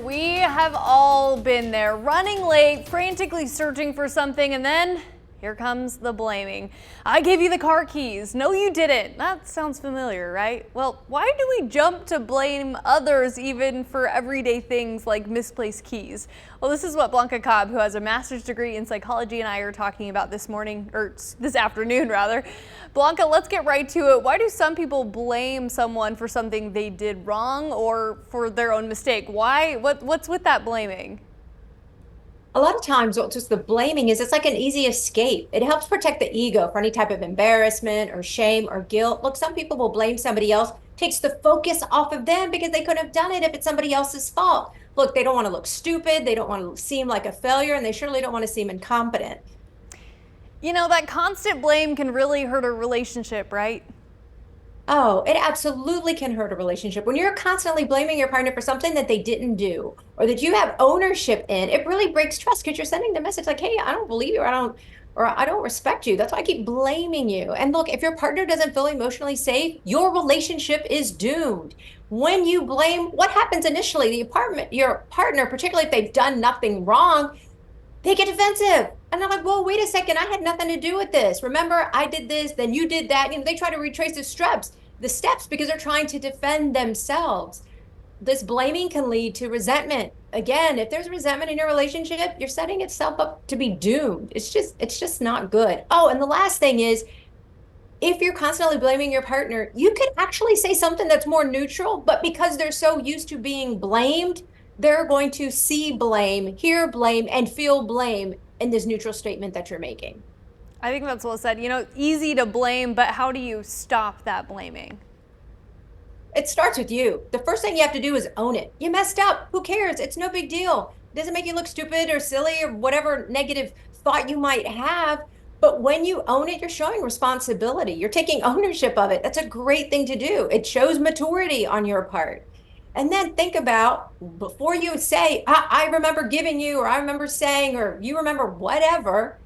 We have all been there, running late, frantically searching for something, and then here comes the blaming. I gave you the car keys. No, you didn't. That sounds familiar, right? Well, why do we jump to blame others even for everyday things like misplaced keys? Well, this is what Blanca Cobb, who has a master's degree in psychology, and I are talking about this morning, or this afternoon rather. Blanca, let's get right to it. Why do some people blame someone for something they did wrong or for their own mistake? Why? What's with that blaming? A lot of times what just the blaming is, it's like an easy escape. It helps protect the ego for any type of embarrassment or shame or guilt. Look, some people will blame somebody else, takes the focus off of them because they couldn't have done it if it's somebody else's fault. Look, they don't want to look stupid, they don't want to seem like a failure, and they surely don't want to seem incompetent. You know, that constant blame can really hurt a relationship, right? Oh, it absolutely can hurt a relationship. When you're constantly blaming your partner for something that they didn't do or that you have ownership in, it really breaks trust because you're sending the message like, hey, I don't believe you, or I don't respect you. That's why I keep blaming you. And look, if your partner doesn't feel emotionally safe, your relationship is doomed. When you blame, what happens initially? Your partner, particularly if they've done nothing wrong, they get defensive. And I'm like, well, wait a second. I had nothing to do with this. Remember, I did this, then you did that. You know, they try to retrace the steps because they're trying to defend themselves. This blaming can lead to resentment. Again, if there's resentment in your relationship, you're setting itself up to be doomed. It's just not good. Oh, and the last thing is, if you're constantly blaming your partner, you could actually say something that's more neutral, but because they're so used to being blamed, they're going to see blame, hear blame, and feel blame in this neutral statement that you're making. I think that's well said. You know, easy to blame, but how do you stop that blaming? It starts with you. The first thing you have to do is own it. You messed up. Who cares? It's no big deal. It doesn't make you look stupid or silly or whatever negative thought you might have. But when you own it, you're showing responsibility. You're taking ownership of it. That's a great thing to do. It shows maturity on your part. And then think about, before you say, I remember giving you, or I remember saying, or you remember whatever,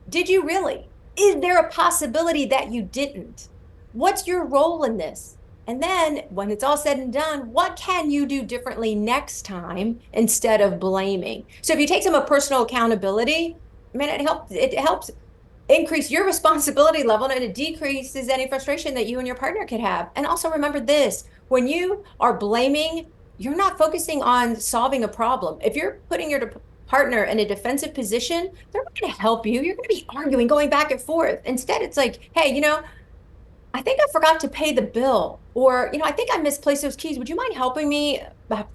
did you really? Is there a possibility that you didn't? What's your role in this? And then when it's all said and done, what can you do differently next time instead of blaming? So if you take some personal accountability, man, it helps increase your responsibility level, and it decreases any frustration that you and your partner could have. And also remember this, when you are blaming, you're not focusing on solving a problem. If you're putting your partner in a defensive position, they're not going to help you. You're going to be arguing, going back and forth. Instead, it's like, hey, I think I forgot to pay the bill, or, I think I misplaced those keys. Would you mind helping me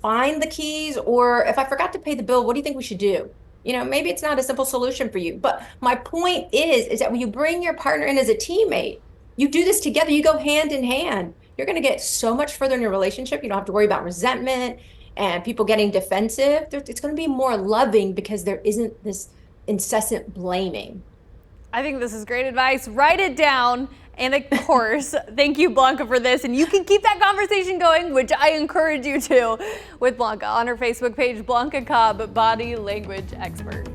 find the keys? Or if I forgot to pay the bill, what do you think we should do? Maybe it's not a simple solution for you, but my point is that when you bring your partner in as a teammate, you do this together, you go hand in hand. You're going to get so much further in your relationship. You don't have to worry about resentment and people getting defensive. It's going to be more loving because there isn't this incessant blaming. I think this is great advice. Write it down. And of course, thank you, Blanca, for this. And you can keep that conversation going, which I encourage you to, with Blanca on her Facebook page, Blanca Cobb, Body Language Expert.